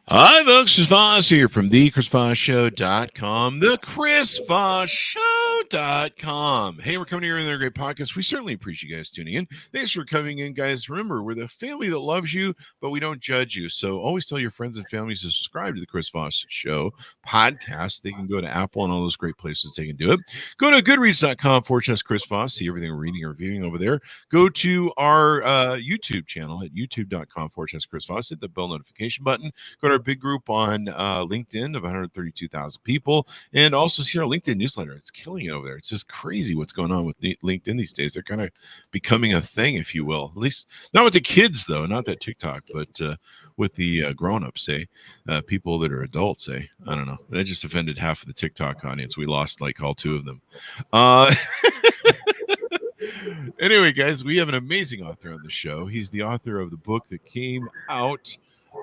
Hi, folks. Chris Voss here from the ChrisVossShow.com, the ChrisVossShow.com. Hey, we're coming here in another great podcast. We certainly appreciate you guys tuning in. Thanks for coming in, guys. Remember, we're the family that loves you, but we don't judge you. So always tell your friends and families to subscribe to the Chris Voss Show podcast. They can go to Apple and all those great places they can do it. Go to goodreads.com/Chris Voss. See everything we're reading or reviewing over there. Go to our YouTube channel at youtube.com/Chris Voss. Hit the bell notification button. Go to our big group on LinkedIn of 132,000 people, and also see our LinkedIn newsletter. It's killing it over there. It's just crazy what's going on with LinkedIn these days. They're kind of becoming a thing, if you will. At least not with the kids, though, not that TikTok, but with the grown-ups, say, people that are adults, say. I don't know. That just offended half of the TikTok audience. We lost like all two of them. Anyway, guys, we have an amazing author on the show. He's the author of the book that came out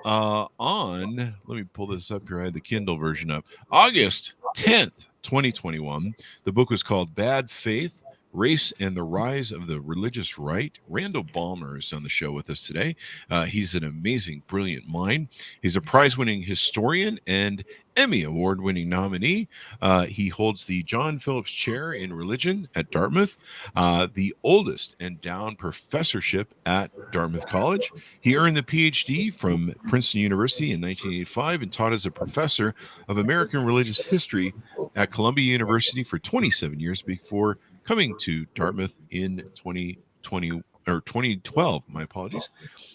on, let me pull this up here. I had the Kindle version up. August 10th, 2021. The book was called Bad Faith, Race and the Rise of the Religious Right. Randall Balmer is on the show with us today. He's an amazing, brilliant mind. He's a prize-winning historian and Emmy Award-winning nominee. He holds the John Phillips Chair in Religion at Dartmouth, the oldest endowed professorship at Dartmouth College. He earned the PhD from Princeton University in 1985 and taught as a professor of American religious history at Columbia University for 27 years before coming to Dartmouth in 2012. My apologies.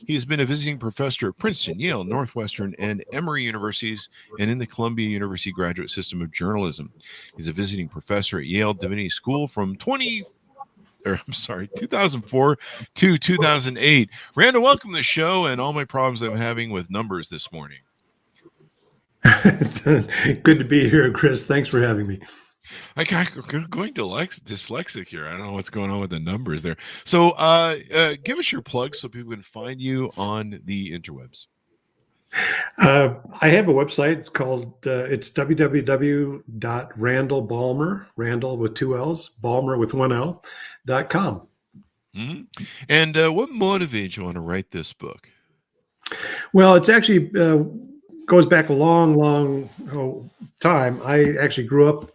He has been a visiting professor at Princeton, Yale, Northwestern, and Emory universities, and in the Columbia University Graduate System of Journalism. He's a visiting professor at Yale Divinity School from 2004 to 2008. Randall, welcome to the show and all my problems I'm having with numbers this morning. Good to be here, Chris. Thanks for having me. I got going dyslexic here. I don't know what's going on with the numbers there. So give us your plug so people can find you on the interwebs. I have a website. It's called, it's www.randallbalmer, Randall with two L's, Balmer with one L.com. Mm-hmm. And what motivated you want to write this book? Well, it's actually goes back a long time. I actually grew up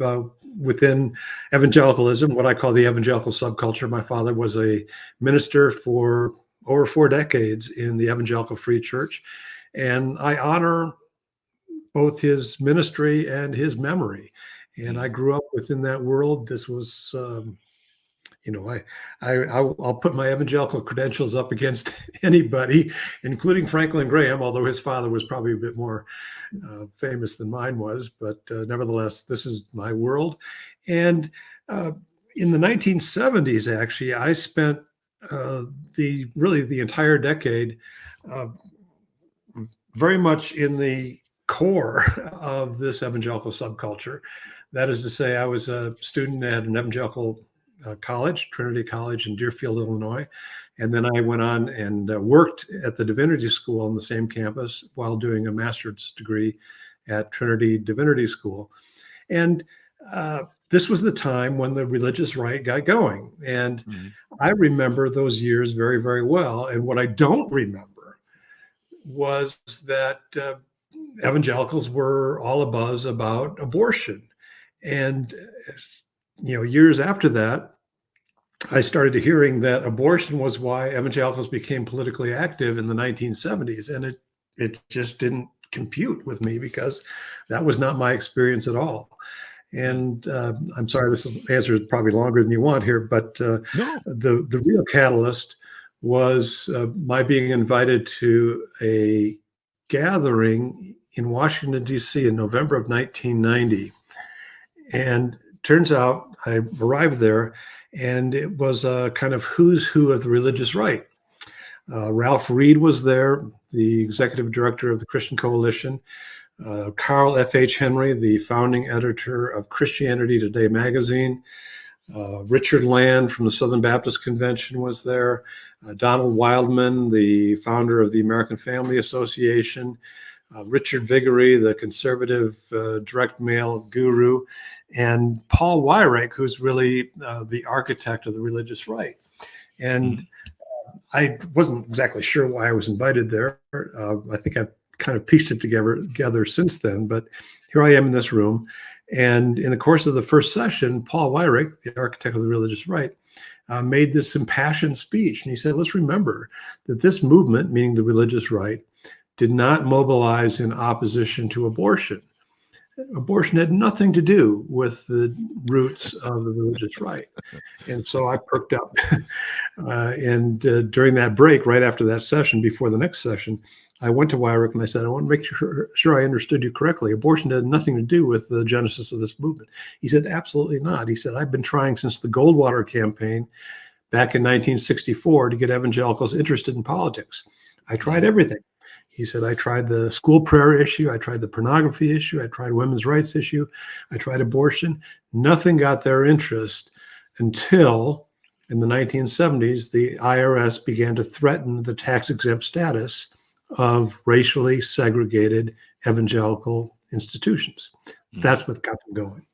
within evangelicalism, what I call the evangelical subculture. My father was a minister for over 4 decades in the Evangelical Free Church, and I honor both his ministry and his memory. And I grew up within that world. This was, I'll put my evangelical credentials up against anybody, including Franklin Graham, although his father was probably a bit more famous than mine was. But nevertheless, this is my world. And in the 1970s, actually, I spent the entire decade very much in the core of this evangelical subculture. That is to say, I was a student at an evangelical college, Trinity College in Deerfield, Illinois. And then I went on and worked at the Divinity School on the same campus while doing a master's degree at Trinity Divinity School. And this was the time when the religious right got going. And I remember those years very, very well. And what I don't remember was that evangelicals were all abuzz about abortion. And years after that, I started hearing that abortion was why evangelicals became politically active in the 1970s. And it just didn't compute with me because that was not my experience at all. And I'm sorry, this answer is probably longer than you want here, but the real catalyst was my being invited to a gathering in Washington, D.C. in November of 1990. And turns out I arrived there, and it was a kind of who's who of the religious right. Ralph Reed was there, the executive director of the Christian Coalition. Carl F.H. Henry, the founding editor of Christianity Today magazine. Richard Land from the Southern Baptist Convention was there. Donald Wildman, the founder of the American Family Association. Richard Viguerie, the conservative direct mail guru. And Paul Weyrich, who's really the architect of the religious right. And I wasn't exactly sure why I was invited there. I think I kind of pieced it together since then. But here I am in this room. And in the course of the first session, Paul Weyrich, the architect of the religious right, made this impassioned speech. And he said, let's remember that this movement, meaning the religious right, did not mobilize in opposition to abortion. Abortion had nothing to do with the roots of the religious right. And so I perked up. And during that break, right after that session, before the next session, I went to Weyrich and I said, I want to make sure I understood you correctly. Abortion had nothing to do with the genesis of this movement. He said, absolutely not. He said, I've been trying since the Goldwater campaign back in 1964 to get evangelicals interested in politics. I tried everything. He said, I tried the school prayer issue. I tried the pornography issue. I tried women's rights issue. I tried abortion. Nothing got their interest until in the 1970s, the IRS began to threaten the tax-exempt status of racially segregated evangelical institutions. That's what got them going.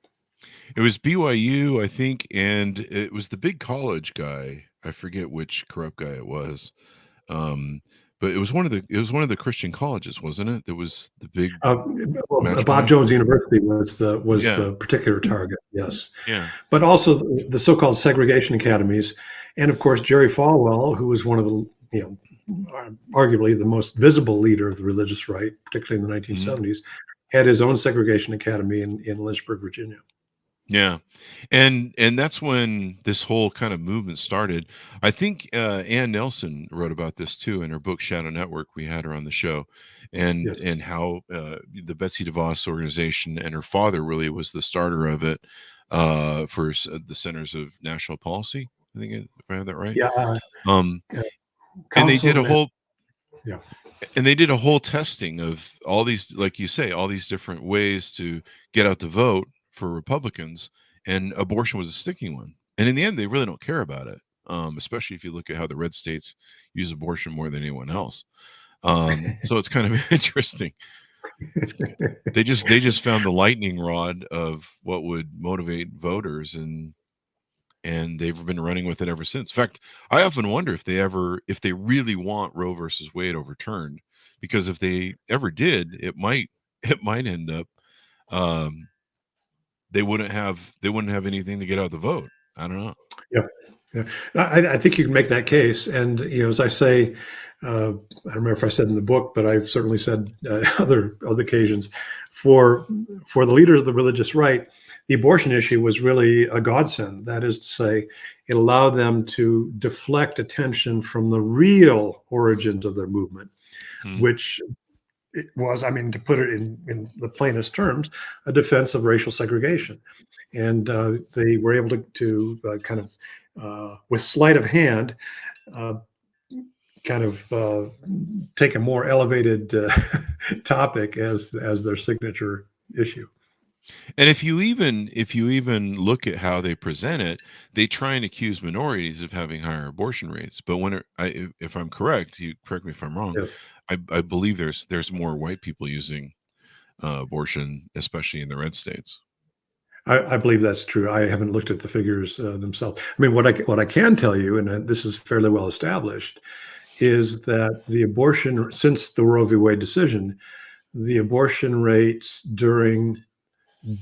It was BYU, I think, and it was the big college guy. I forget which corrupt guy it was. But it was one of the Christian colleges, wasn't it? That was the big. Bob Jones University was the particular target. Yes. Yeah. But also the so-called segregation academies, and of course Jerry Falwell, who was one of the arguably the most visible leader of the religious right, particularly in the 1970s, had his own segregation academy in Lynchburg, Virginia. Yeah. And that's when this whole kind of movement started. I think Ann Nelson wrote about this too in her book Shadow Network. We had her on the show, and how the Betsy DeVos organization and her father really was the starter of it for the Centers of National Policy. I think if I have that right. Yeah. And they did a whole and they did a whole testing of all these, like you say, all these different ways to get out the vote for Republicans, and abortion was a sticking one. And in the end, they really don't care about it, especially if you look at how the red states use abortion more than anyone else. So it's kind of interesting. They just found the lightning rod of what would motivate voters, and they've been running with it ever since. In fact, I often wonder if they really want Roe versus Wade overturned, because if they ever did, it might end up they wouldn't have anything to get out the vote. I don't know. Yeah. I think you can make that case. And, as I say, I don't remember if I said in the book, but I've certainly said other occasions, for the leaders of the religious right, the abortion issue was really a godsend. That is to say, it allowed them to deflect attention from the real origins of their movement, which it was, to put it in the plainest terms, a defense of racial segregation. And they were able to kind of, with sleight of hand, take a more elevated topic as their signature issue. And if you even look at how they present it, they try and accuse minorities of having higher abortion rates. But if I'm correct, you correct me if I'm wrong. Yes. I believe there's more white people using abortion, especially in the red states. I believe that's true. I haven't looked at the figures themselves. What I can tell you, and this is fairly well established, is that the abortion, since the Roe v. Wade decision, the abortion rates during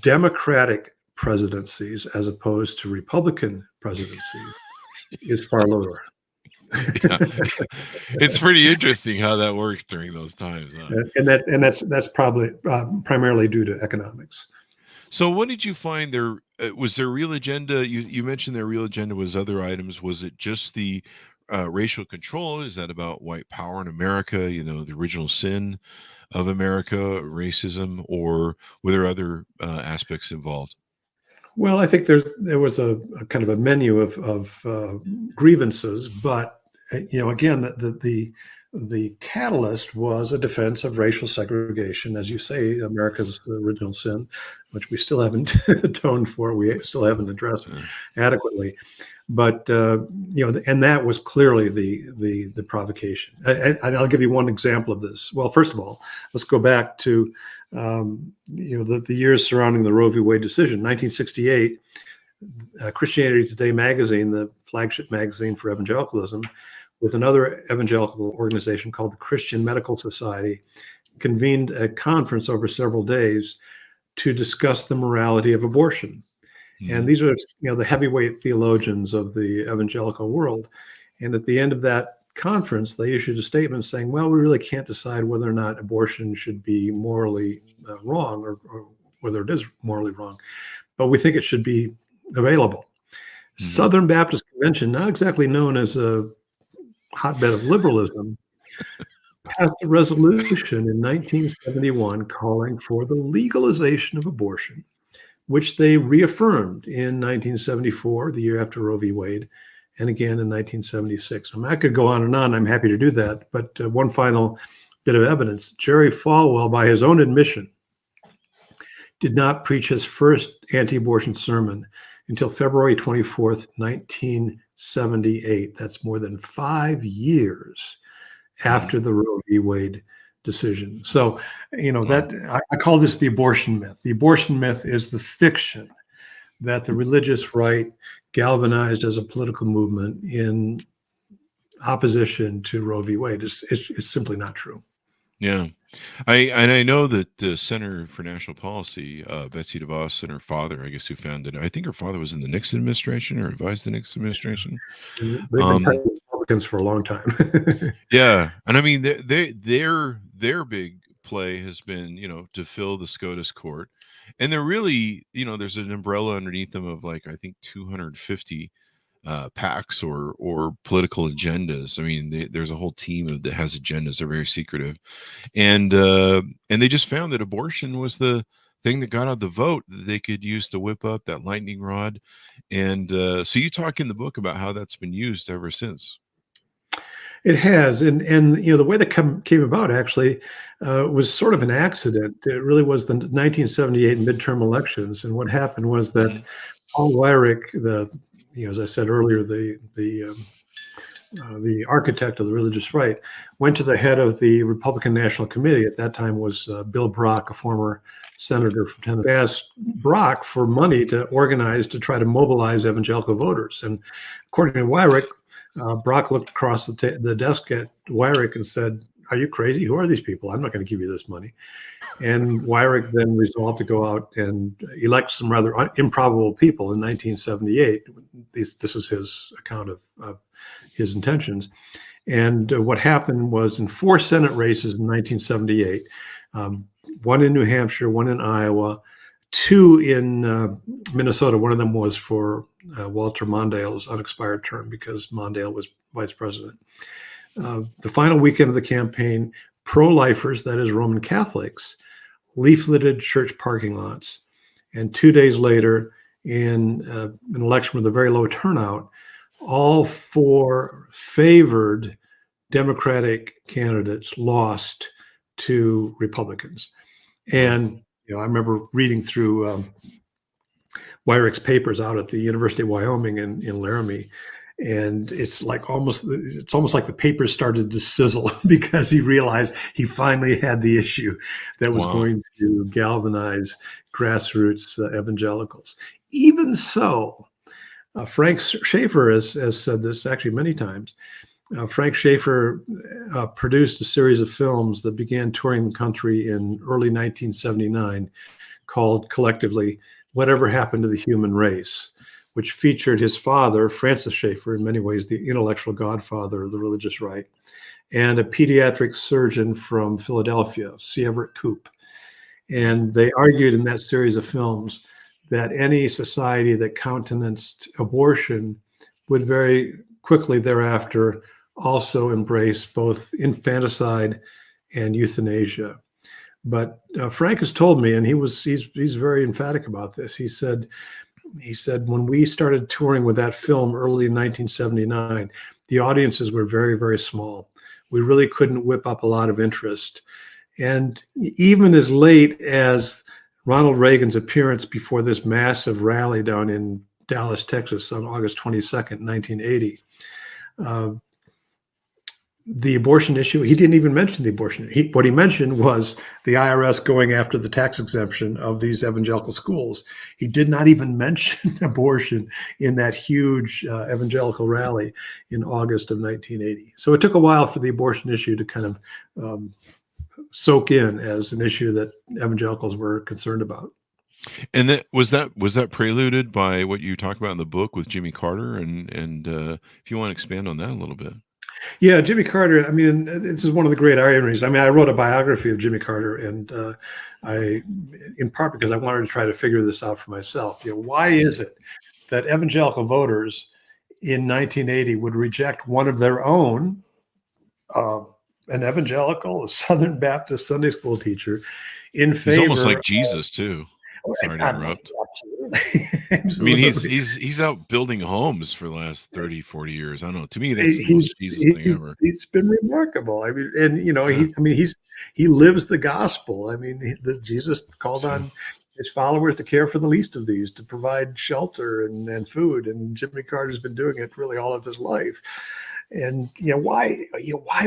Democratic presidencies as opposed to Republican presidencies is far lower. Yeah. It's pretty interesting how that works during those times, huh? And that's probably primarily due to economics. So what did you find there? Was their real agenda? You mentioned their real agenda was other items. Was it just the racial control? Is that about white power in America? The original sin of America, racism, or were there other aspects involved? Well, I think there was a kind of a menu of grievances, but again, the catalyst was a defense of racial segregation, as you say, America's original sin, which we still haven't atoned for, we still haven't addressed adequately. But and that was clearly the provocation. And I'll give you one example of this. Well, first of all, let's go back to the years surrounding the Roe v. Wade decision. 1968, Christianity Today magazine, the flagship magazine for evangelicalism, with another evangelical organization called the Christian Medical Society, convened a conference over several days to discuss the morality of abortion. And these are, the heavyweight theologians of the evangelical world. And at the end of that conference, they issued a statement saying, well, we really can't decide whether or not abortion should be morally wrong or whether it is morally wrong, but we think it should be available. Southern Baptist Convention, not exactly known as a hotbed of liberalism, passed a resolution in 1971 calling for the legalization of abortion, which they reaffirmed in 1974, the year after Roe v. Wade, and again in 1976. I could go on and on. I'm happy to do that. But one final bit of evidence. Jerry Falwell, by his own admission, did not preach his first anti-abortion sermon until February 24th, 1978. That's more than 5 years after the Roe v. Wade decision. So, that I call this the abortion myth. The abortion myth is the fiction that the religious right galvanized as a political movement in opposition to Roe v. Wade. It's simply not true. Yeah. I know that the Center for National Policy, Betsy DeVos and her father, I guess, who founded it. I think her father was in the Nixon administration or advised the Nixon administration. They've been Republicans for a long time. Yeah. And I mean, their big play has been, to fill the SCOTUS court. And they're really, there's an umbrella underneath them of I think 250 PACs or political agendas. I mean, there's a whole team that has agendas. They're very secretive, and they just found that abortion was the thing that got out the vote that they could use to whip up that lightning rod. And so you talk in the book about how that's been used ever since. It has, and the way that came about actually was sort of an accident. It really was the 1978 midterm elections, and what happened was that Paul Weyrich, as I said earlier, the architect of the religious right, went to the head of the Republican National Committee. At that time was Bill Brock, a former senator from Tennessee, asked Brock for money to organize to try to mobilize evangelical voters. And according to Weyrich, Brock looked across the desk at Weyrich and said, "Are you crazy? Who are these people? I'm not going to give you this money." And Weyrich then resolved to go out and elect some rather improbable people in 1978. This is his account of his intentions. And what happened was in 4 Senate races in 1978, one in New Hampshire, one in Iowa, 2 in Minnesota. One of them was for Walter Mondale's unexpired term because Mondale was vice president. The final weekend of the campaign, pro-lifers, that is Roman Catholics, leafleted church parking lots. And 2 days later, in an election with a very low turnout, all 4 favored Democratic candidates lost to Republicans. And I remember reading through Weyrich's papers out at the University of Wyoming in Laramie, and it's almost like the papers started to sizzle because he realized he finally had the issue that was going to galvanize grassroots evangelicals. Even so, Frank Schaeffer has said this actually many times. Frank Schaeffer produced a series of films that began touring the country in early 1979 called collectively Whatever Happened to the Human Race, which featured his father, Francis Schaeffer, in many ways the intellectual godfather of the religious right, and a pediatric surgeon from Philadelphia, C. Everett Koop. And they argued in that series of films that any society that countenanced abortion would very quickly thereafter also embrace both infanticide and euthanasia. But Frank has told me, and he's very emphatic about this. He said when we started touring with that film early in 1979, the audiences were very, very small. We really couldn't whip up a lot of interest. And even as late as Ronald Reagan's appearance before this massive rally down in Dallas, Texas on August 22nd, 1980, the abortion issue, he didn't even mention the abortion. What he mentioned was the IRS going after the tax exemption of these evangelical schools. He did not even mention abortion in that huge evangelical rally in August of 1980. So it took a while for the abortion issue to kind of soak in as an issue that evangelicals were concerned about. And that preluded by what you talk about in the book with Jimmy Carter, and if you want to expand on that a little bit. Yeah, Jimmy Carter. I mean, this is one of the great ironies. I mean, I wrote a biography of Jimmy Carter, and in part because I wanted to try to figure this out for myself. Why is it that evangelical voters in 1980 would reject one of their own, an evangelical, a Southern Baptist Sunday school teacher, in favor? He's almost like Jesus too. Sorry to interrupt. Absolutely. I mean, he's out building homes for the last 30, 40 years. I don't know. To me, that's the most Jesus thing ever. He's been remarkable. I mean, and he lives the gospel. I mean, Jesus called on his followers to care for the least of these, to provide shelter and food. And Jimmy Carter's been doing it really all of his life. And why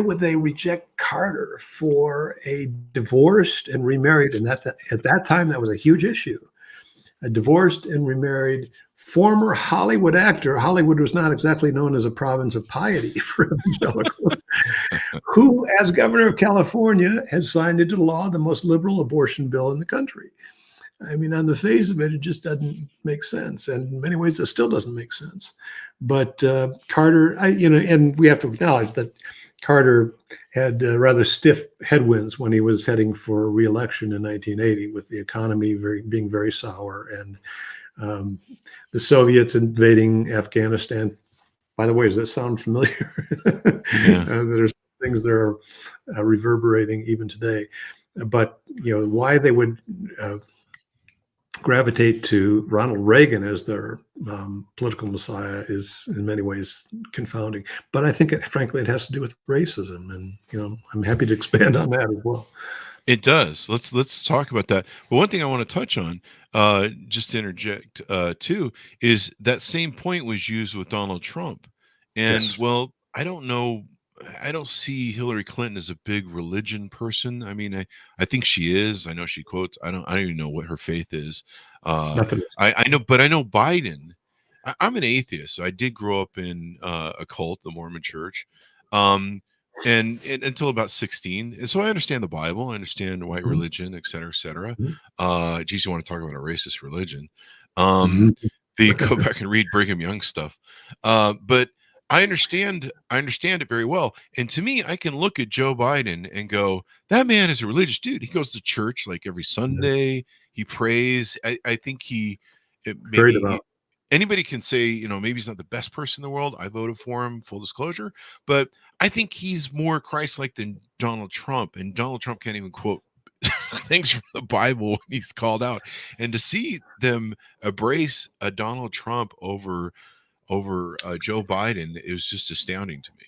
would they reject Carter for a divorced and remarried? And at that time, that was a huge issue. A divorced and remarried former Hollywood actor. Hollywood was not exactly known as a province of piety for evangelicals, who, as governor of California, has signed into law the most liberal abortion bill in the country. I mean, on the face of it, it just doesn't make sense. And in many ways, it still doesn't make sense. But Carter, and we have to acknowledge that Carter had rather stiff headwinds when he was heading for re-election in 1980, with the economy being very sour, and the Soviets invading Afghanistan. By the way, does that sound familiar? Yeah. There's things that are reverberating even today. But why they would gravitate to Ronald Reagan as their political messiah is in many ways confounding. But I think, frankly, it has to do with racism, and I'm happy to expand on that as well. It does. Let's talk about that. But one thing I want to touch on, just to interject too, is that same point was used with Donald Trump. And Yes. well, I don't know. I don't see Hillary Clinton as a big religion person. I mean, I think she is. I know she quotes. I don't even know what her faith is. Nothing. I know, but I know Biden. I'm an atheist, so I did grow up in a cult, the Mormon Church, and until about 16. And so I understand the Bible. I understand white religion, et cetera, et cetera. Geez, you want to talk about a racist religion? You go back and read Brigham Young stuff. But I understand it very well. And to me, I can look at Joe Biden and go, that man is a religious dude. He goes to church like every Sunday. He prays. I think Very devout. Anybody can say, maybe he's not the best person in the world. I voted for him, full disclosure. But I think he's more Christ-like than Donald Trump. And Donald Trump can't even quote things from the Bible when he's called out. And to see them embrace a Donald Trump over Joe Biden, it was just astounding to me.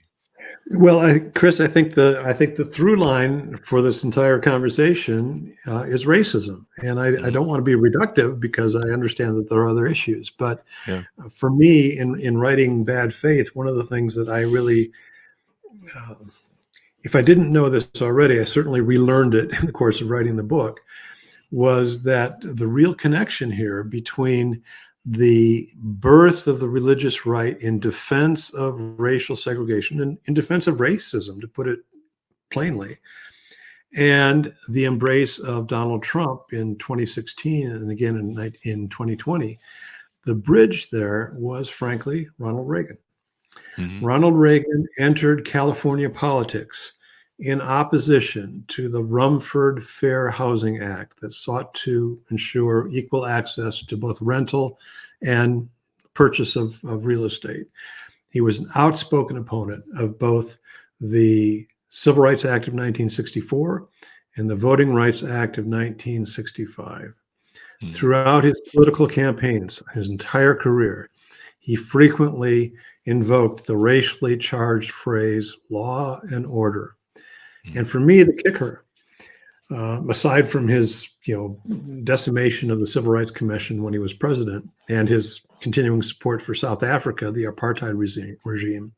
Well, Chris, I think the through line for this entire conversation is racism, and I don't want to be reductive because I understand that there are other issues. But for me, in writing Bad Faith, one of the things that I really, if I didn't know this already, I certainly relearned it in the course of writing the book, was that the real connection here between the birth of the religious right in defense of racial segregation and in defense of racism, to put it plainly, and the embrace of Donald Trump in 2016 and again in 2020, the bridge there was, frankly, Ronald Reagan. Ronald Reagan entered California politics in opposition to the Rumford Fair Housing Act that sought to ensure equal access to both rental and purchase of real estate. He was an outspoken opponent of both the Civil Rights Act of 1964 and the Voting Rights Act of 1965. Throughout his political campaigns, his entire career, he frequently invoked the racially charged phrase law and order. And for me, the kicker, aside from his decimation of the Civil Rights Commission when he was president and his continuing support for South Africa, the apartheid regime,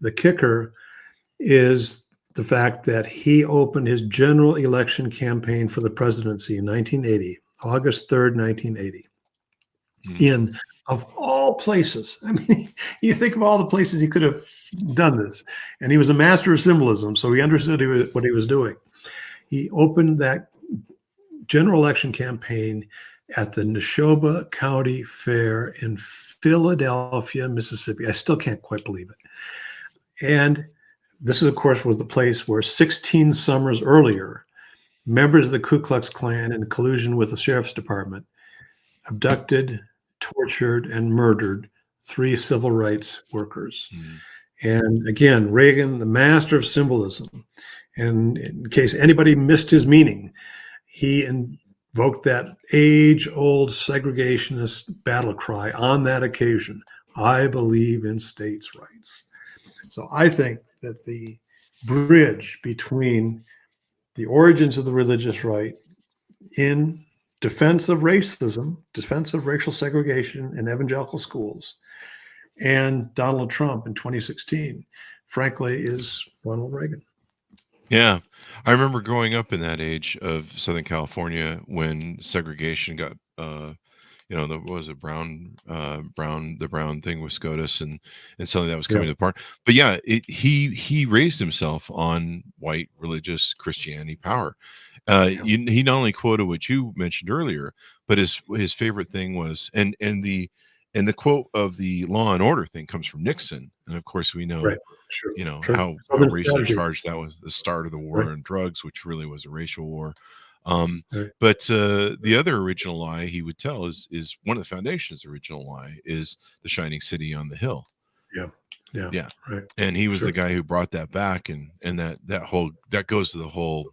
the kicker is the fact that he opened his general election campaign for the presidency in 1980, August 3rd, 1980, in, of all places. I mean, you think of all the places he could have done this, and he was a master of symbolism, so he understood what he was doing. He opened that general election campaign at the Neshoba County Fair in Philadelphia, Mississippi. I still can't quite believe it. And this, of course, was the place where 16 summers earlier, members of the Ku Klux Klan, in collusion with the sheriff's department, abducted, tortured, and murdered 3 civil rights workers. Mm. And again, Reagan, the master of symbolism. And in case anybody missed his meaning, he invoked that age-old segregationist battle cry on that occasion: I believe in states' rights. So I think that the bridge between the origins of the religious right in defense of racism, defense of racial segregation in evangelical schools, and Donald Trump in 2016, frankly, is Ronald Reagan. Yeah. I remember growing up in that age of Southern California when segregation got, there was a the brown thing with SCOTUS and something that was coming apart. But yeah, he raised himself on white religious Christianity power. He not only quoted what you mentioned earlier, but his favorite thing was, and the quote of the law and order thing comes from Nixon, and of course we know, Right. Sure. how racially charged that was, the start of the war on drugs, which really was a racial war. But the other original lie he would tell is one of the foundation's original lie is the shining city on the hill. Yeah. Right. And he was the guy who brought that back, and that goes to the whole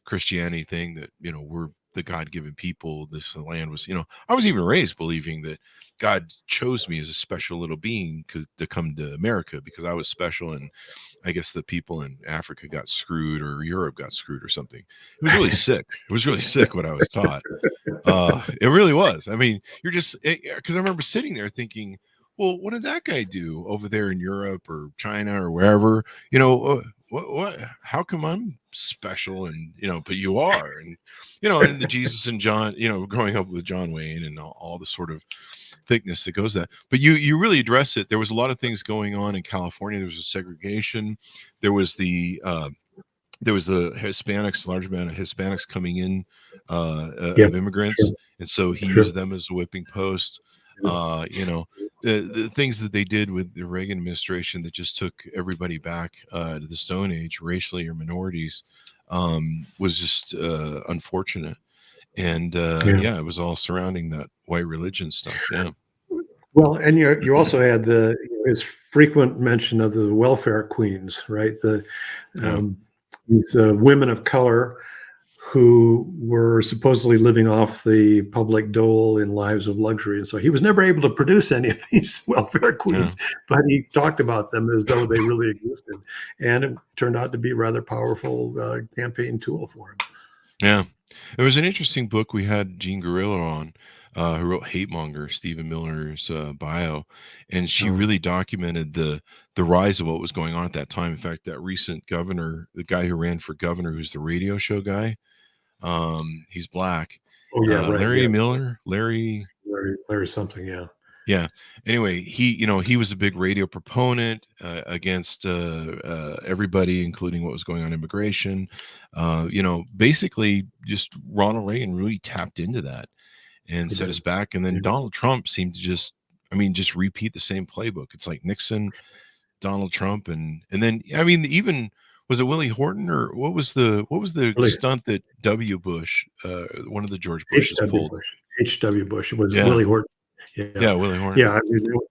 Christianity thing, that we're the God-given people. This land was, I was even raised believing that God chose me as a special little being to come to America because I was special, and I guess the people in Africa got screwed, or Europe got screwed, or something. It was really sick. It was really sick what I was taught. It really was. I mean, you're just, because I remember sitting there thinking, well, what did that guy do over there in Europe or China or wherever? What? How come I'm special? And but you are, and and the Jesus and John, growing up with John Wayne and all the sort of thickness that goes that. But you really address it. There was a lot of things going on in California. There was a segregation. There was the Hispanics, large amount of Hispanics coming in of immigrants, and so he used them as a whipping post. The things that they did with the Reagan administration that just took everybody back to the Stone Age, racially or minorities, was just unfortunate. And it was all surrounding that white religion stuff. Yeah. Well, and you also had his frequent mention of the welfare queens, right? These women of color who were supposedly living off the public dole in lives of luxury. And so he was never able to produce any of these welfare queens, but he talked about them as though they really existed. And it turned out to be a rather powerful campaign tool for him. Yeah. It was an interesting book. We had Jean Guerrillo on, who wrote Hate Monger, Stephen Miller's bio. And she really documented the rise of what was going on at that time. In fact, that recent governor, the guy who ran for governor, who's the radio show guy, he's black. Larry Miller, Larry something. Yeah. Anyway, he was a big radio proponent against everybody, including what was going on in immigration. Basically just Ronald Reagan really tapped into that and set us back. And then Donald Trump seemed to just repeat the same playbook. It's like Nixon, Donald Trump, and then, even, was it Willie Horton, or what was the stunt that W. Bush, one of the George Bushes pulled? H.W. Bush. It was Willie Horton. Yeah, Willie Horton. Yeah,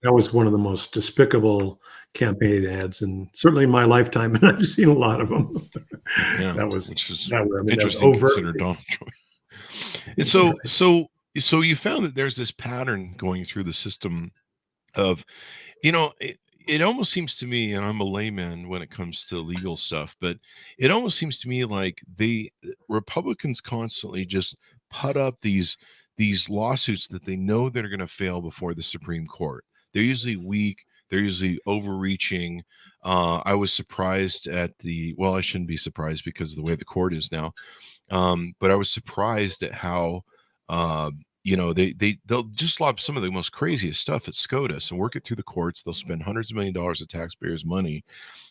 that was one of the most despicable campaign ads, and certainly in my lifetime, and I've seen a lot of them. Yeah, which is interesting to consider Donald Trump. And so you found that there's this pattern going through the system of, it almost seems to me, and I'm a layman when it comes to legal stuff, but it almost seems to me like the Republicans constantly just put up these lawsuits that they know that are going to fail before the Supreme Court. They're usually weak. They're usually overreaching. I was surprised at I shouldn't be surprised because of the way the court is now. But I was surprised at how, they'll just lob some of the most craziest stuff at SCOTUS and work it through the courts. They'll spend hundreds of $1 millions of taxpayers' money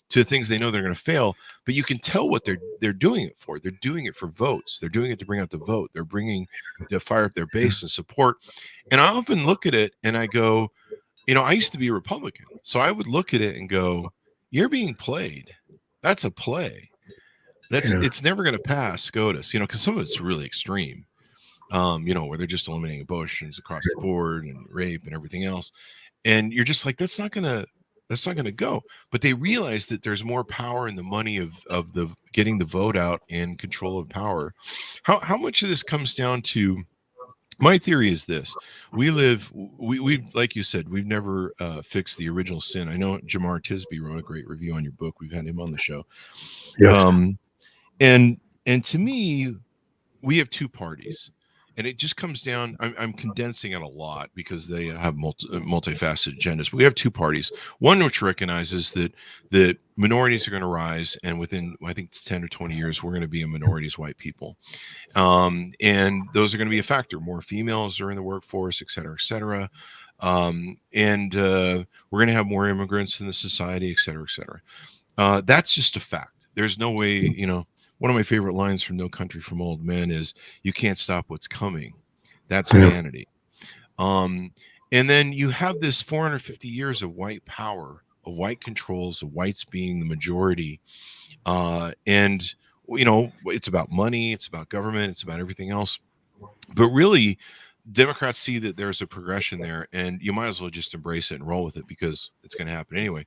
to things they know they're going to fail, but you can tell what they're doing it for. They're doing it for votes. They're doing it to bring out the vote. They're bringing to fire up their base and support. And I often look at it and I go, I used to be a Republican, so I would look at it and go, "You're being played. That's a play. It's never going to pass SCOTUS, because some of it's really extreme." Where they're just eliminating abortions across the board and rape and everything else. And you're just like, that's not gonna go. But they realize that there's more power in the money of the getting the vote out and control of power. How much of this comes down to, my theory is this: we like you said, we've never fixed the original sin. I know Jamar Tisby wrote a great review on your book. We've had him on the show. Yes. And to me, we have two parties. And it just comes down, I'm condensing it a lot because they have multifaceted agendas. But we have two parties. One which recognizes that minorities are going to rise, and within, I think, 10 or 20 years, we're going to be a minority as white people. And those are going to be a factor. More females are in the workforce, et cetera, et cetera. And we're going to have more immigrants in the society, et cetera, et cetera. That's just a fact. There's no way, one of my favorite lines from No Country for Old Men is, "You can't stop what's coming." That's vanity. And then you have this 450 years of white power, of white controls, of whites being the majority. And, it's about money, it's about government, it's about everything else. But really, Democrats see that there's a progression there, and you might as well just embrace it and roll with it because it's going to happen anyway.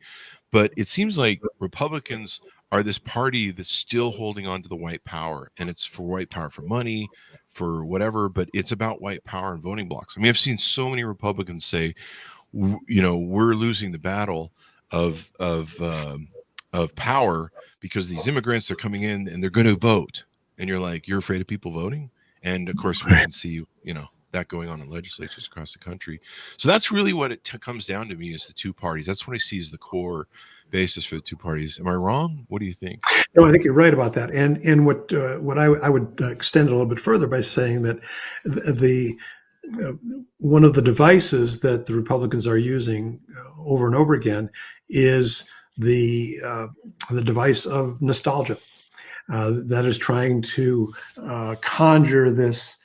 But it seems like Republicans are this party that's still holding on to the white power, and it's for white power, for money, for whatever, but it's about white power and voting blocks. I mean, I've seen so many Republicans say, we're losing the battle of power because these immigrants are coming in and they're going to vote. And you're like, you're afraid of people voting? And of course, we can see, that going on in legislatures across the country. So that's really what it comes down to me, is the two parties. That's what I see as the core basis for the two parties. Am I wrong? What do you think? No, I think you're right about that. And what I would extend a little bit further by saying that the one of the devices that the Republicans are using over and over again is the device of nostalgia. That is trying to conjure this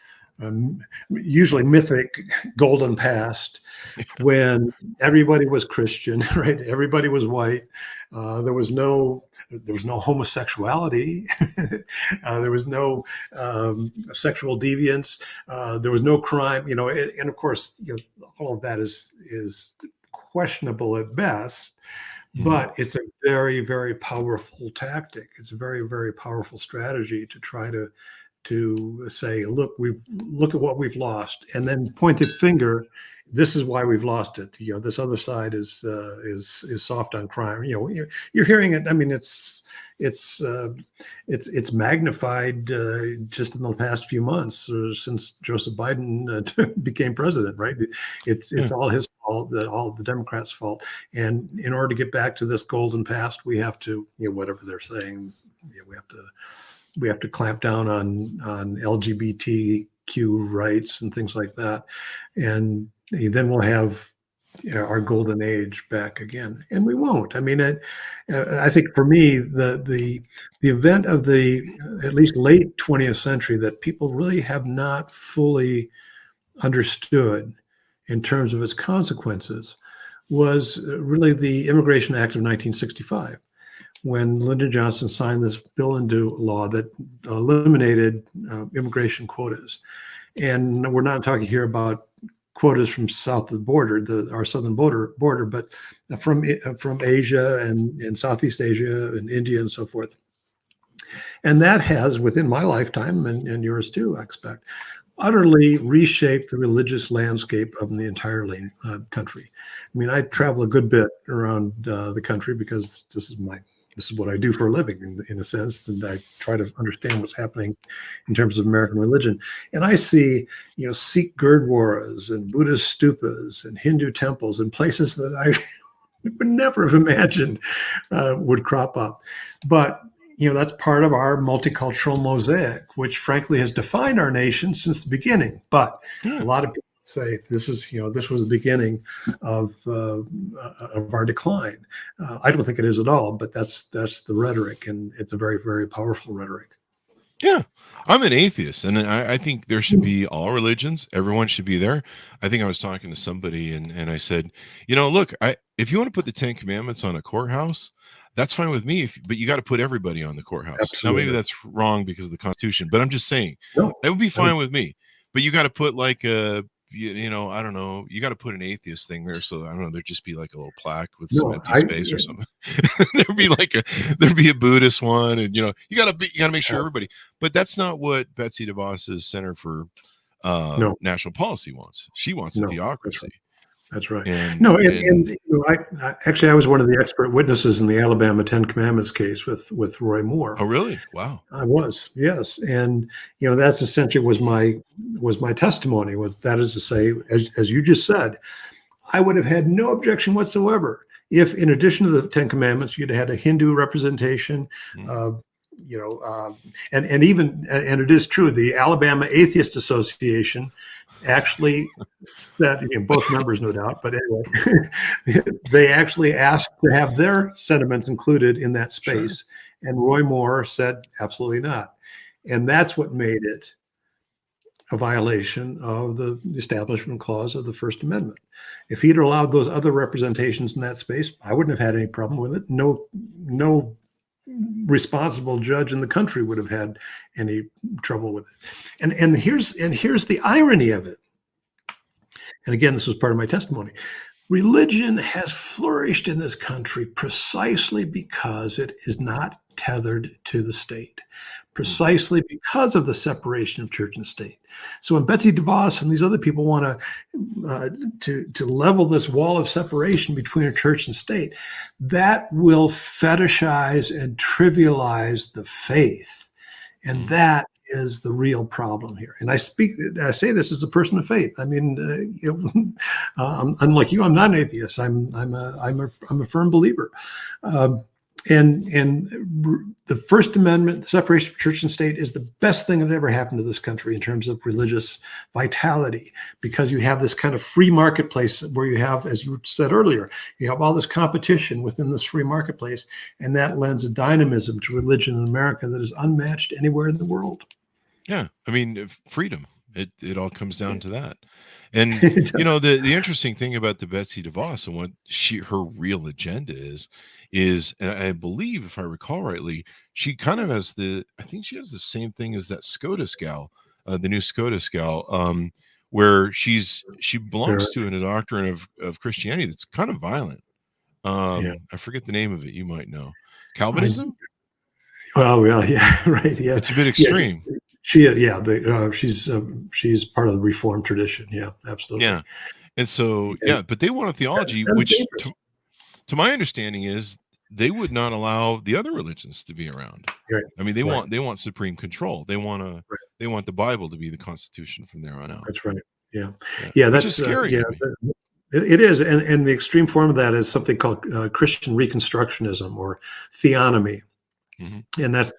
usually mythic golden past when everybody was Christian, right? Everybody was white. There was no homosexuality. There was no sexual deviance. There was no crime. And of course, all of that is questionable at best. But it's a very, very powerful tactic. It's a very, very powerful strategy to try to say, look at what we've lost, and then point the finger. This is why we've lost it. This other side is soft on crime. You're hearing it. I mean, it's magnified just in the past few months since Joseph Biden became president. Right? It's all his fault. All the Democrats' fault. And in order to get back to this golden past, we have to, whatever they're saying, we have to clamp down on LGBTQ rights and things like that, and then we'll have our golden age back again. And we won't. I mean, I think for me, the event of the at least late 20th century that people really have not fully understood in terms of its consequences was really the Immigration Act of 1965. When Lyndon Johnson signed this bill into law that eliminated immigration quotas. And we're not talking here about quotas from south of the border, our southern border, but from Asia and Southeast Asia and India and so forth. And that has, within my lifetime, and yours too, I expect, utterly reshaped the religious landscape of the entire country. I mean, I travel a good bit around the country because this is what I do for a living, in a sense, and I try to understand what's happening in terms of American religion. And I see, Sikh Gurdwaras and Buddhist stupas and Hindu temples and places that I would never have imagined would crop up. But that's part of our multicultural mosaic, which frankly has defined our nation since the beginning. But Yeah. a lot of people say this was the beginning of our decline. I don't think it is at all, but that's the rhetoric, and it's a very, very powerful rhetoric. Yeah. I'm an atheist, and I think there should be all religions. Everyone should be there. I think I was talking to somebody, and I said, look, if you want to put the 10 Commandments on a courthouse, that's fine with me. But you got to put everybody on the courthouse. Absolutely. Now, maybe that's wrong because of the Constitution, but I'm just saying No, that would be fine with me. But you got to put like a, I don't know, you got to put an atheist thing there. So I don't know, there'd just be like a little plaque with some empty space or something. there'd be a Buddhist one, and you got to make sure everybody. But that's not what Betsy DeVos's Center for National Policy wants. She wants a theocracy. That's right. And I was one of the expert witnesses in the Alabama 10 Commandments case with Roy Moore. Oh, really? Wow. I was, yes. And, that's essentially was my testimony, that is to say, as you just said, I would have had no objection whatsoever if, in addition to the 10 Commandments, you'd had a Hindu representation, and it is true, the Alabama Atheist Association actually said, both members, no doubt, but anyway, they actually asked to have their sentiments included in that space. Sure. And Roy Moore said, absolutely not. And that's what made it a violation of the Establishment Clause of the First Amendment. If he'd allowed those other representations in that space, I wouldn't have had any problem with it. No responsible judge in the country would have had any trouble with it. And here's the irony of it. And again, this was part of my testimony. Religion has flourished in this country precisely because it is not tethered to the state, precisely because of the separation of church and state. So when Betsy DeVos and these other people want to level this wall of separation between a church and state, that will fetishize and trivialize the faith. And that is the real problem here. And I say this as a person of faith. I mean, unlike you, I'm not an atheist. I'm a firm believer. And the First Amendment, the separation of church and state, is the best thing that ever happened to this country in terms of religious vitality, because you have this kind of free marketplace where you have, as you said earlier, you have all this competition within this free marketplace, and that lends a dynamism to religion in America that is unmatched anywhere in the world. Yeah, I mean, freedom. It all comes down to that. And the interesting thing about the Betsy DeVos and what her real agenda is, and I believe, if I recall rightly, she kind of has I think she has the same thing as that SCOTUS gal, the new SCOTUS gal, where she belongs to a doctrine of Christianity that's kind of violent. I forget the name of it. You might know. Calvinism? Well, yeah, right. Yeah, it's a bit extreme. Yeah, she's part of the Reformed tradition. Yeah, absolutely. Yeah, and so but they want a theology which, to my understanding, is they would not allow the other religions to be around. Right. I mean, they want supreme control. They want the Bible to be the Constitution from there on out. That's right. Yeah. That's scary. It is, and the extreme form of that is something called Christian Reconstructionism or theonomy. Mm-hmm. And that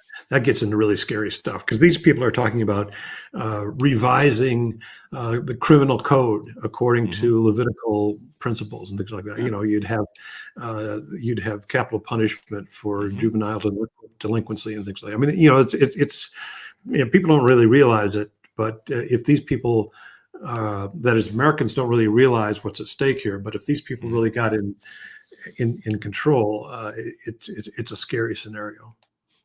gets into really scary stuff, because these people are talking about revising the criminal code according to Levitical principles and things like that. You'd have capital punishment for juvenile delinquency and things like that. I mean, it's people don't really realize it, but if these people, that is, Americans don't really realize what's at stake here. But if these people really got in control, it's a scary scenario.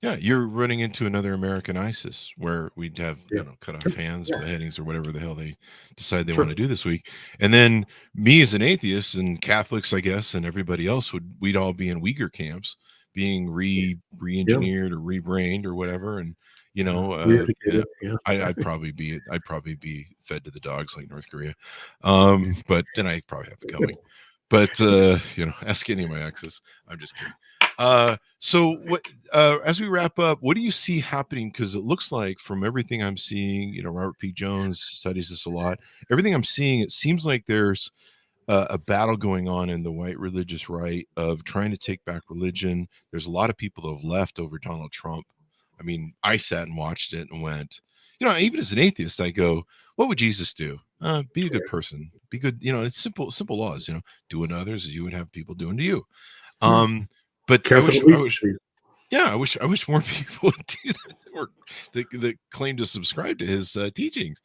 Yeah, you're running into another American ISIS, where we'd have cut off hands, beheadings, or whatever the hell they decide they want to do this week. And then me as an atheist, and Catholics, I guess, and everybody else, we'd all be in Uyghur camps, being re-engineered or re-brained or whatever. And I'd probably be fed to the dogs like North Korea. But then I probably have it coming. But ask any of my exes. I'm just kidding. So what, as we wrap up, what do you see happening? Because it looks like, from everything I'm seeing, Robert P. Jones studies this a lot. Everything I'm seeing, it seems like there's a battle going on in the white religious right of trying to take back religion. There's a lot of people that have left over Donald Trump. I mean, I sat and watched it and went, even as an atheist, I go, what would Jesus do? Be a good person. Be good. It's simple laws. Do unto others as you would have people doing to you. Yeah. But Care for the I least. wish, yeah, I wish more people would do that, or that claim to subscribe to his teachings,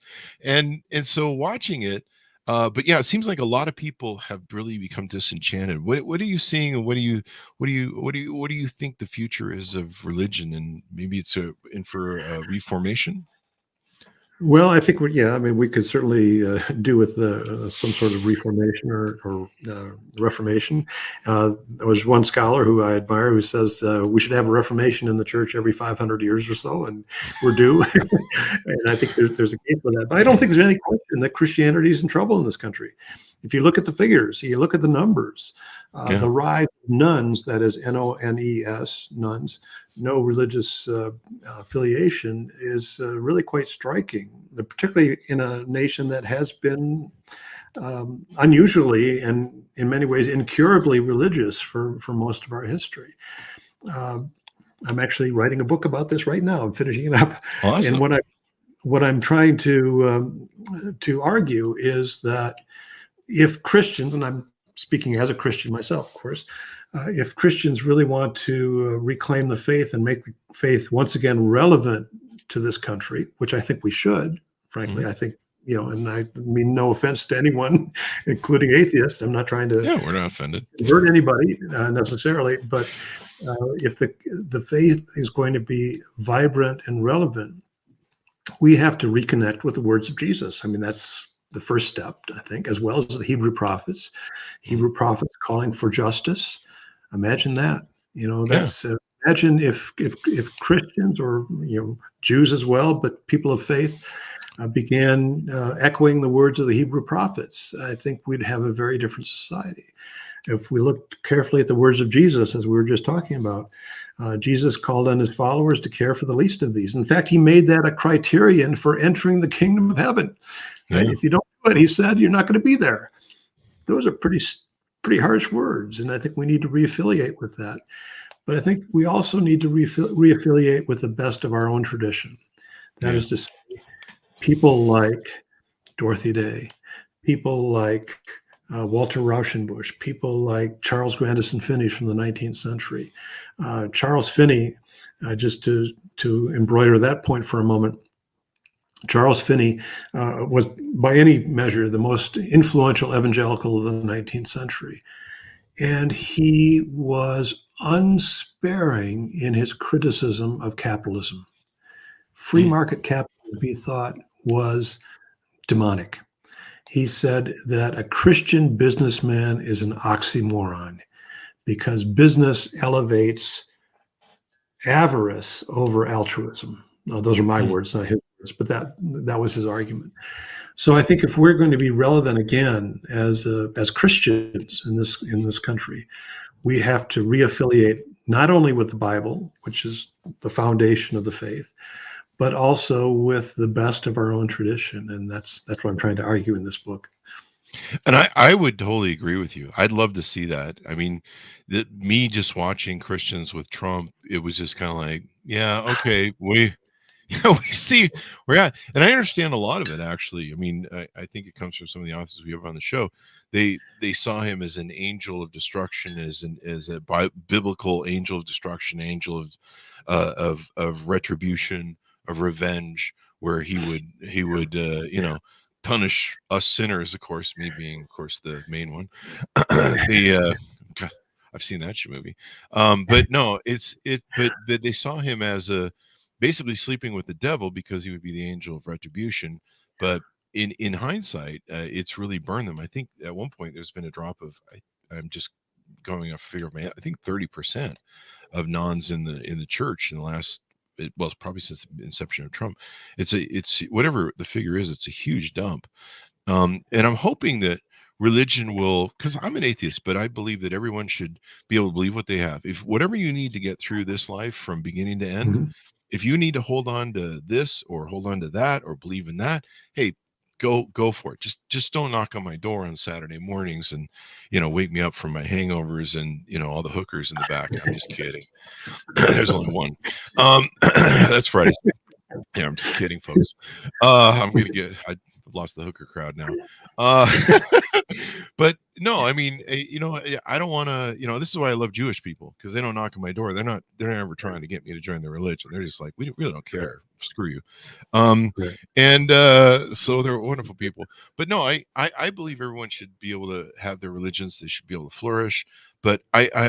and so watching it. But yeah, it seems like a lot of people have really become disenchanted. What are you seeing, and what do you think the future is of religion, and maybe it's in for a reformation? Well, I think I mean, we could certainly do with some sort of reformation or reformation. There was one scholar who I admire who says we should have a reformation in the church every 500 years or so, and we're due. And I think there's a case for that. But I don't think there's any question that Christianity is in trouble in this country. If you look at the figures, you look at the numbers, the rise of nuns, that is NONES, nuns, no religious affiliation, is really quite striking, particularly in a nation that has been unusually and in many ways incurably religious for most of our history. I'm actually writing a book about this right now. I'm finishing it up. Awesome. And what I'm trying to argue is that if Christians, and I'm speaking as a Christian myself, of course, if Christians really want to reclaim the faith and make the faith once again relevant to this country, which I think we should, frankly, I think, and I mean no offense to anyone, including atheists. I'm not trying to we're not offended, hurt anybody necessarily, but if the faith is going to be vibrant and relevant, we have to reconnect with the words of Jesus. I mean, that's the first step, I think, as well as the Hebrew prophets calling for justice. Imagine that. That's imagine if Christians or Jews as well, but people of faith began echoing the words of the Hebrew prophets. I think we'd have a very different society. If we looked carefully at the words of Jesus, as we were just talking about, Jesus called on his followers to care for the least of these. In fact, he made that a criterion for entering the kingdom of heaven. Right? If you don't do it, he said, you're not going to be there. Those are pretty harsh words, and I think we need to reaffiliate with that. But I think we also need to reaffiliate with the best of our own tradition. That is to say, people like Dorothy Day, people like Walter Rauschenbusch, people like Charles Grandison Finney from the 19th century. Charles Finney, just to embroider that point for a moment, Charles Finney was, by any measure, the most influential evangelical of the 19th century. And he was unsparing in his criticism of capitalism. Free market capitalism, he thought, was demonic. He said that a Christian businessman is an oxymoron because business elevates avarice over altruism. Now, those are my words, not his words, but that was his argument. So I think if we're going to be relevant again as Christians in this country, we have to reaffiliate not only with the Bible, which is the foundation of the faith, but also with the best of our own tradition. And that's what I'm trying to argue in this book. And I would totally agree with you. I'd love to see that. I mean, me just watching Christians with Trump, it was just kind of like, yeah, okay, we see where at. And I understand a lot of it, actually. I mean, I think it comes from some of the authors we have on the show. They saw him as an angel of destruction, as a biblical angel of destruction, angel of retribution, of revenge, where he would punish us sinners, of course, me being, of course, the main one. God, I've seen that movie. But no, but they saw him as basically sleeping with the devil because he would be the angel of retribution. But in hindsight, it's really burned them. I think at one point there's been a drop of, I'm just going off figure of my head, I think 30% of nuns in the church in the last, well, it's probably since the inception of Trump. It's whatever the figure is, it's a huge dump. And I'm hoping that religion will, because I'm an atheist, but I believe that everyone should be able to believe what they have. If whatever you need to get through this life from beginning to end, if you need to hold on to this or hold on to that or believe in that, hey, go for it. Just don't knock on my door on Saturday mornings and wake me up from my hangovers and all the hookers in the back. I'm just kidding. There's only one. That's Friday. Yeah, I'm just kidding, folks. I've lost the hooker crowd now. But no, I mean, I don't want to, this is why I love Jewish people, because they don't knock on my door. They're not ever trying to get me to join their religion. They're just like, we really don't care. Screw you. Right. And so they're wonderful people. But no, I believe everyone should be able to have their religions. They should be able to flourish. But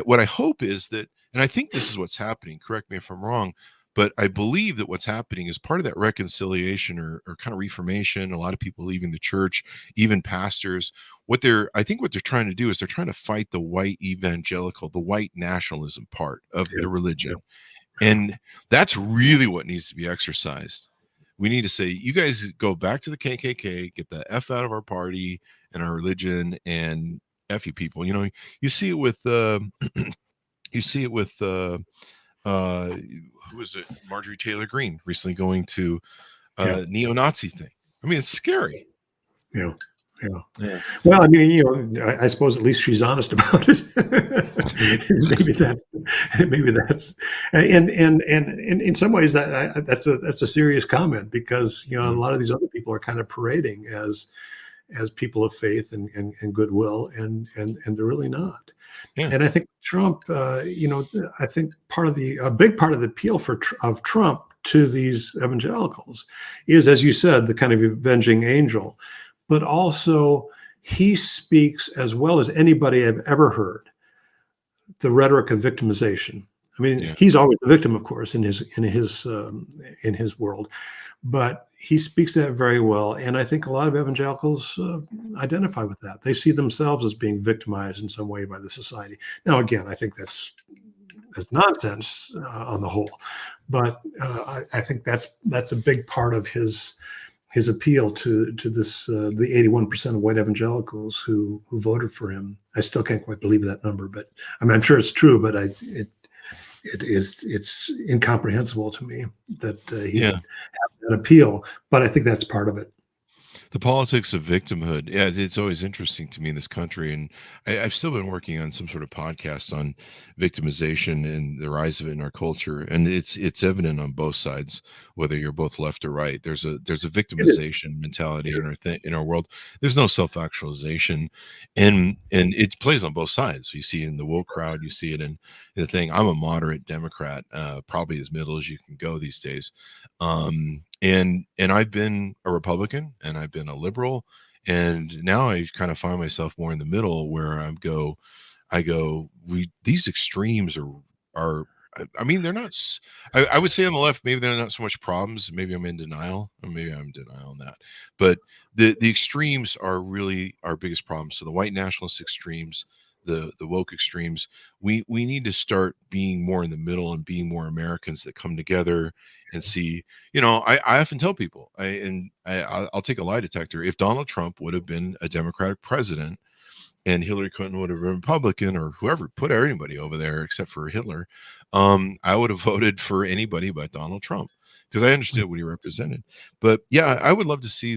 what I hope is that, and I think this is what's happening, correct me if I'm wrong, but I believe that what's happening is part of that reconciliation or kind of reformation. A lot of people leaving the church, even pastors. I think what they're trying to do is they're trying to fight the white evangelical, the white nationalism part of the religion. And that's really what needs to be exercised. We need to say, you guys go back to the KKK, get the F out of our party and our religion, and F you people. You see it with who is it? Marjorie Taylor Greene recently going to neo-Nazi thing. I mean, it's scary. Yeah. Well, I mean, I suppose at least she's honest about it. maybe that's, and in some ways that's a serious comment, because a lot of these other people are kind of parading as people of faith and goodwill, and they're really not. Yeah. And I think Trump, I think a big part of the appeal of Trump to these evangelicals is, as you said, the kind of avenging angel, but also he speaks, as well as anybody I've ever heard, the rhetoric of victimization. I mean, he's always the victim, of course, in his world, but he speaks that very well. And I think a lot of evangelicals identify with that. They see themselves as being victimized in some way by the society. Now, again, I think that's nonsense on the whole, but I think that's a big part of his appeal to this the 81% of white evangelicals who voted for him. I still can't quite believe that number, but I mean, I'm sure it's true, but it's incomprehensible to me that he would have that appeal. But I think that's part of it. The politics of victimhood. Yeah, it's always interesting to me in this country. And I've still been working on some sort of podcast on victimization and the rise of it in our culture. And it's evident on both sides, whether you're both left or right. There's a victimization mentality in our world. There's no self-actualization. And it plays on both sides. So you see it in the woke crowd, you see it in the thing. I'm a moderate Democrat, probably as middle as you can go these days. And I've been a Republican and I've been a liberal, and now I kind of find myself more in the middle, where these extremes are I mean, they're not, I would say on the left, maybe they're not so much problems. Maybe I'm in denial, or maybe I'm in denial on that, but the extremes are really our biggest problem. So the white nationalist extremes, the woke extremes, we need to start being more in the middle and being more Americans that come together and see. I often tell people, I'll take a lie detector. If Donald Trump would have been a Democratic president and Hillary Clinton would have been Republican, or whoever, put anybody over there except for Hitler, I would have voted for anybody but Donald Trump, because I understood what he represented. But yeah, I would love to see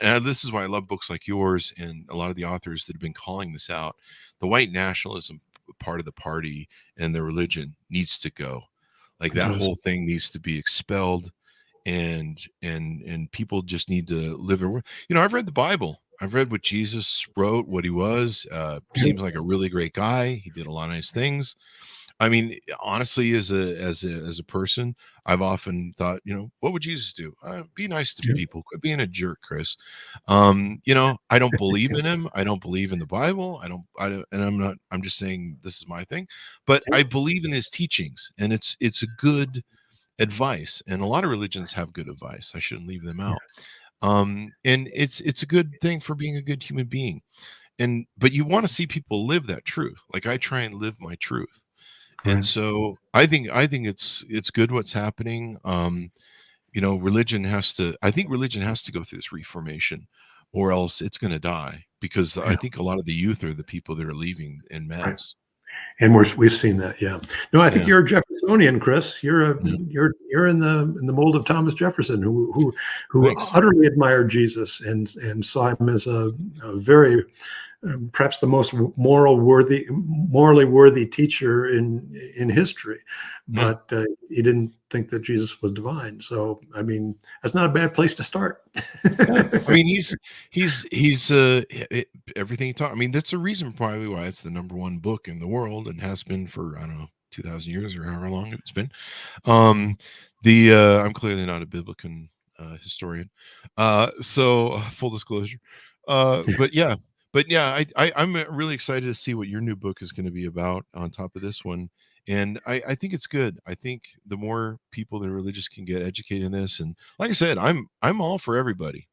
and this is why I love books like yours and a lot of the authors that have been calling this out. The white nationalism part of the party and the religion needs to go. Like, that whole thing needs to be expelled, and people just need to live their world. I've read the Bible. I've read what Jesus wrote, what he was. Seems like a really great guy. He did a lot of nice things. I mean, honestly, as a person, I've often thought, what would Jesus do? Be nice to people. Quit being a jerk, Chris. I don't believe in him. I don't believe in the Bible. I'm just saying this is my thing, but I believe in his teachings, and it's a good advice. And a lot of religions have good advice. I shouldn't leave them out. And it's a good thing for being a good human being. But you want to see people live that truth. Like, I try and live my truth. And so I think it's good what's happening. Religion has to go through this reformation, or else it's going to die, because I think a lot of the youth are the people that are leaving en masse. And we've seen that, yeah. No, I think Yeah. you're a Jeffersonian, Chris. You're Yeah. you're in the mold of Thomas Jefferson, who Thanks. utterly admired Jesus and saw him as a very perhaps the most morally worthy teacher in history, Yeah. but he didn't think that Jesus was divine. So, I mean, that's not a bad place to start. Yeah. I mean, he's everything he taught. I mean, that's the reason probably why it's the number one book in the world and has been for, I don't know, 2,000 years or however long it's been. I'm clearly not a biblical historian. So full disclosure. But yeah, I'm really excited to see what your new book is going to be about on top of this one. And I think it's good. I think the more people that are religious can get educated in this, and like I said, I'm all for everybody.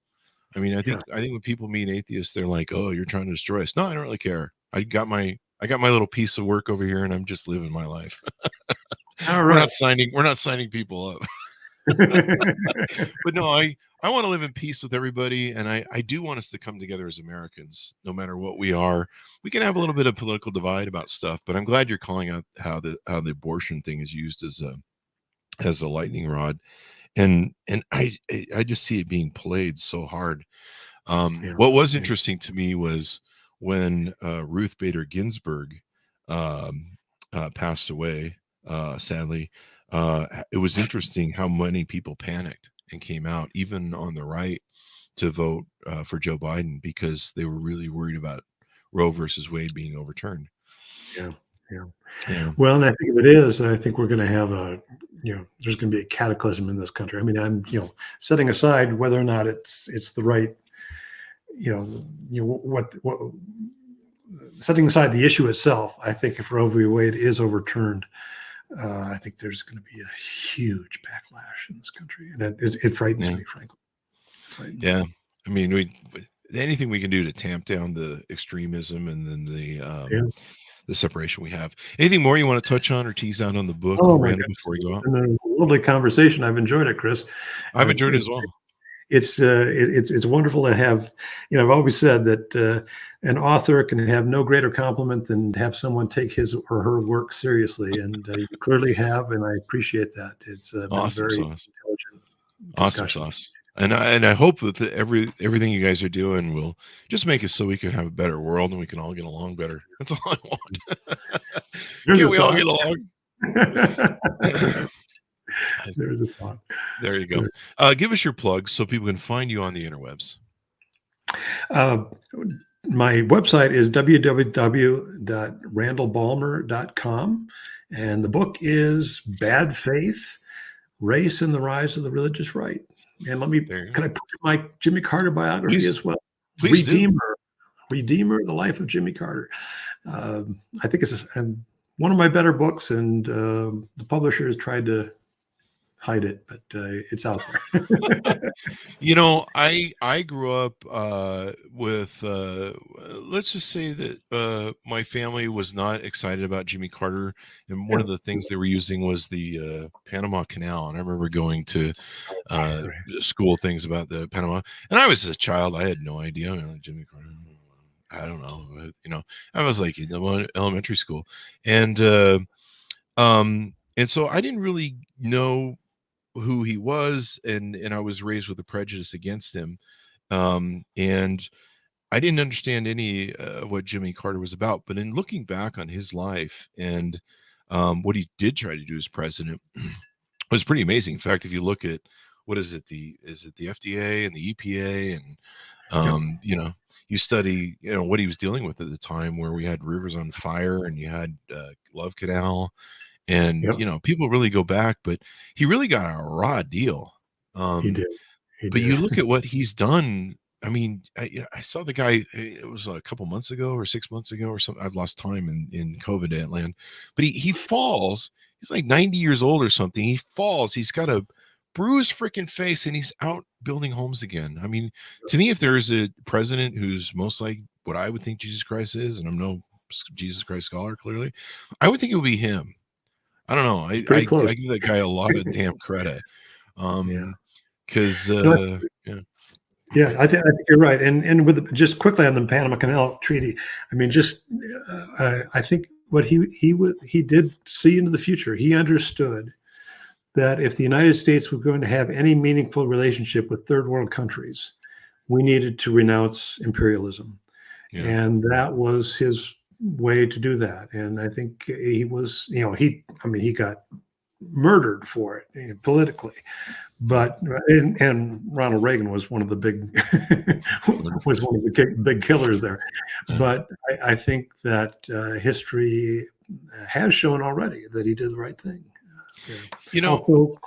I mean, I Yeah. think when people meet atheists, they're like, "Oh, you're trying to destroy us." No, I don't really care. I got my little piece of work over here, and I'm just living my life. All We're right. not signing people up. But no, I want to live in peace with everybody, and I do want us to come together as Americans, no matter what we are. We can have a little bit of political divide about stuff, but I'm glad you're calling out how the abortion thing is used as a lightning rod, and I just see it being played so hard. Yeah. What was interesting to me was when Ruth Bader Ginsburg passed away, sadly. It was interesting how many people panicked and came out, even on the right, to vote for Joe Biden because they were really worried about Roe versus Wade being overturned. Yeah. Yeah. Yeah. Well, and I think if it is, and I think we're going to have there's going to be a cataclysm in this country. I mean, I'm, setting aside whether or not it's the right, what setting aside the issue itself. I think if Roe v. Wade is overturned, I think there's going to be a huge backlash in this country, and it frightens me, frankly. Yeah, I mean, anything we can do to tamp down the extremism and then the separation we have. Anything more you want to touch on or tease out on the book, Randall, before we go out? It's been a lovely conversation. I've enjoyed it, Chris. I've enjoyed it as well. It's wonderful to have. I've always said that an author can have no greater compliment than have someone take his or her work seriously, and you clearly have, and I appreciate that. It's been Awesome very sauce. intelligent Awesome discussion. sauce. And I hope that everything you guys are doing will just make it so we can have a better world and we can all get along better. That's all I want. Can't we all get along? There's a thought. There you go. Give us your plugs so people can find you on the interwebs. My website is www.randallbalmer.com, and the book is Bad Faith: Race and the Rise of the Religious Right. And can I put my Jimmy Carter biography as well? Please Redeemer, the life of Jimmy Carter. I think it's one of my better books, and the publisher has tried to hide it, but it's out there. I grew up with let's just say that my family was not excited about Jimmy Carter, and one of the things they were using was the Panama Canal, and I remember going to school things about the Panama, and I was a child, I had no idea. Jimmy Carter, I don't know, I was like in elementary school, and so I didn't really know who he was, and I was raised with a prejudice against him, and I didn't understand any of what Jimmy Carter was about. But in looking back on his life and what he did try to do as president was pretty amazing. In fact, if you look at is it the FDA and the EPA, and you study what he was dealing with at the time, where we had rivers on fire and you had Love Canal. And people really go back, but he really got a raw deal. He did. But you look at what he's done. I mean, I saw the guy. It was a couple months ago or 6 months ago or something. I've lost time in COVID land. But he falls. He's like 90 years old or something. He falls. He's got a bruised freaking face, and he's out building homes again. I mean, to me, if there is a president who's most like what I would think Jesus Christ is, and I'm no Jesus Christ scholar, clearly, I would think it would be him. I don't know. I give that guy a lot of damn credit. Because I think you're right. And with just quickly on the Panama Canal Treaty, I mean, I think what he did see into the future. He understood that if the United States were going to have any meaningful relationship with third world countries, we needed to renounce imperialism. Yeah. And that was his way to do that. And I think he was, he got murdered for it, politically. But and Ronald Reagan was one of the big big killers there. But I think that history has shown already that he did the right thing. Also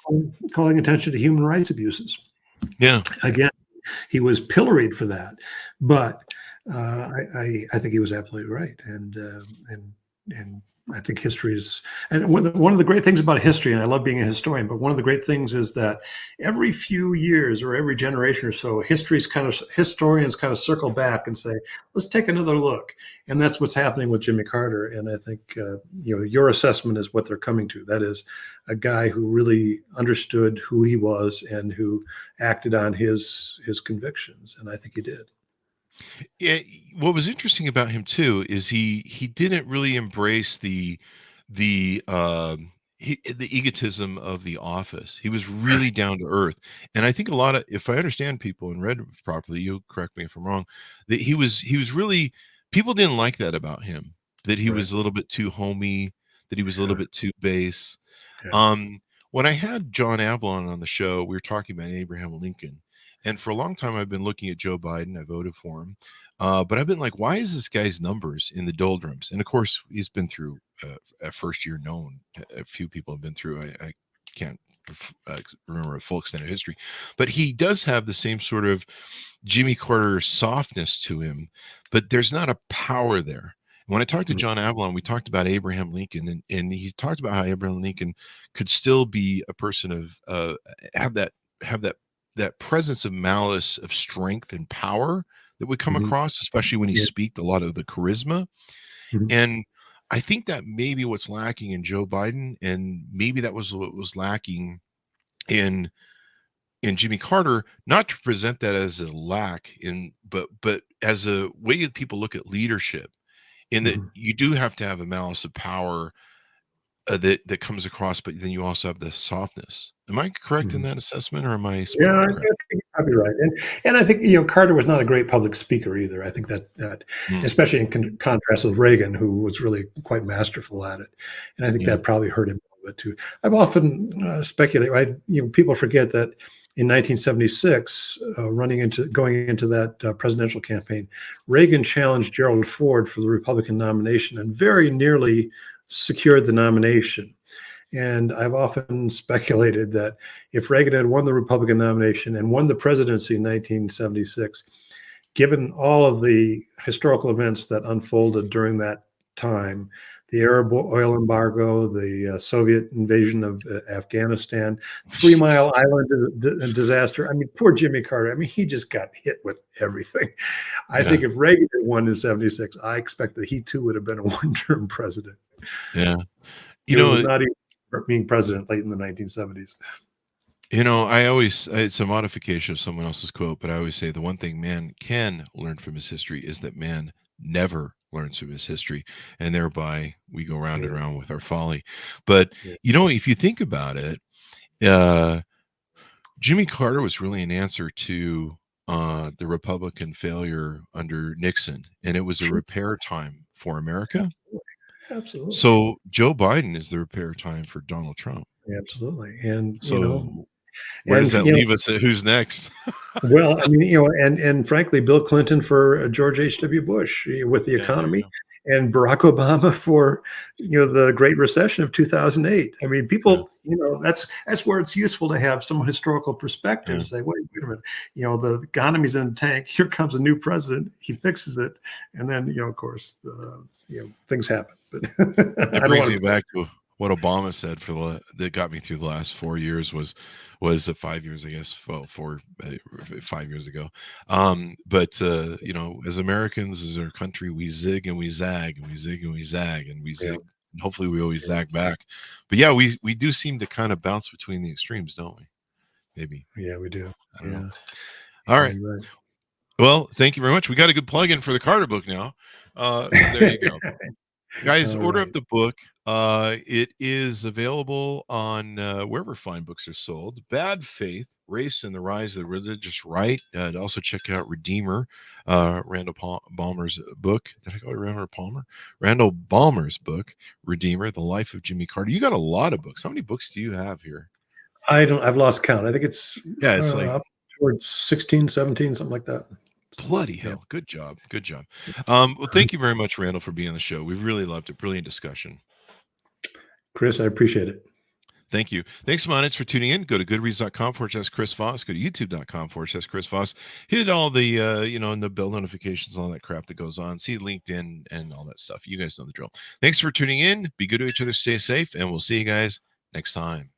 calling attention to human rights abuses. Yeah. Again, he was pilloried for that, but I think he was absolutely right. And I think history is, and one of the great things about history, and I love being a historian, but one of the great things is that every few years or every generation or so, historians kind of circle back and say, let's take another look. And that's what's happening with Jimmy Carter. And I think, your assessment is what they're coming to. That is a guy who really understood who he was and who acted on his convictions. And I think he did. Yeah, what was interesting about him too is he didn't really embrace the egotism of the office. He was really down to earth, and I think a lot of, if I understand people and read properly, you'll correct me if I'm wrong, that he was really, people didn't like that about him. That he was a little bit too homey. That he was a little bit too base. Yeah. When I had John Avlon on the show, we were talking about Abraham Lincoln. And for a long time, I've been looking at Joe Biden. I voted for him. But I've been like, why is this guy's numbers in the doldrums? And of course, he's been through a first year no one. A few people have been through. I can't remember a full extent of history. But he does have the same sort of Jimmy Carter softness to him. But there's not a power there. When I talked to John Avlon, we talked about Abraham Lincoln, and he talked about how Abraham Lincoln could still be a person of have that presence of malice, of strength and power that would come across, especially when he speaks, a lot of the charisma. And I think that maybe what's lacking in Joe Biden, and maybe that was what was lacking in Jimmy Carter, not to present that as a lack but as a way that people look at leadership, in that you do have to have a malice of power that comes across, but then you also have the softness. Am I correct in that assessment, or am I? Yeah, I think you're probably right. And I think, Carter was not a great public speaker either. I think that especially in contrast with Reagan, who was really quite masterful at it. And I think that probably hurt him a little bit too. I've often speculated, people forget that in 1976, going into that presidential campaign, Reagan challenged Gerald Ford for the Republican nomination and very nearly secured the nomination. And I've often speculated that if Reagan had won the Republican nomination and won the presidency in 1976, given all of the historical events that unfolded during that time, the Arab oil embargo, the Soviet invasion of Afghanistan, 3 Mile Island disaster. I mean, poor Jimmy Carter. I mean, he just got hit with everything. I think if Reagan had won in 76, I expect that he too would have been a one-term president. Yeah. Not even being president late in the 1970s. It's a modification of someone else's quote, but I always say the one thing man can learn from his history is that man never learns from his history, and thereby we go round and round with our folly. But if you think about it, Jimmy Carter was really an answer to the Republican failure under Nixon, and it was a repair time for America. Absolutely. So Joe Biden is the repair time for Donald Trump. Absolutely. And so where does that leave us? Who's next? Well, I mean, and frankly, Bill Clinton for George H.W. Bush with the economy, and Barack Obama for the Great Recession of 2008. I mean, people, that's where it's useful to have some historical perspective. Say, wait a minute, the economy's in the tank. Here comes a new president. He fixes it, and then of course, things happen. But that brings me back to what Obama said that got me through the last 4 years was 5 years, I guess. Well, 5 years ago. But as Americans, as our country, we zig and we zag and we zig and we zag and we zig. And hopefully we always zag back. But we do seem to kind of bounce between the extremes, don't we? Maybe. Yeah, we do. I don't know. All right. Well, thank you very much. We got a good plug-in for the Carter book now. There you go. Guys, All order right. up the book. It is available on wherever fine books are sold. Bad Faith, Race and the Rise of the Religious Right. Also check out Redeemer, Randall Balmer's book. Did I call it Randall Palmer? Randall Balmer's book, Redeemer, The Life of Jimmy Carter. You got a lot of books. How many books do you have here? I've lost count. I think it's Yeah, it's like up towards 16, 17, something like that. bloody Yeah. hell. Good job. Good job. Well, thank you very much, Randall, for being on the show. We've really loved it. Brilliant discussion. Chris, I appreciate it. Thank you. Thanks, Monitz, for tuning in. Go to goodreads.com/Chris Voss. Go to youtube.com/Chris Voss. Hit all the, and the bell notifications, all that crap that goes on. See LinkedIn and all that stuff. You guys know the drill. Thanks for tuning in. Be good to each other. Stay safe. And we'll see you guys next time.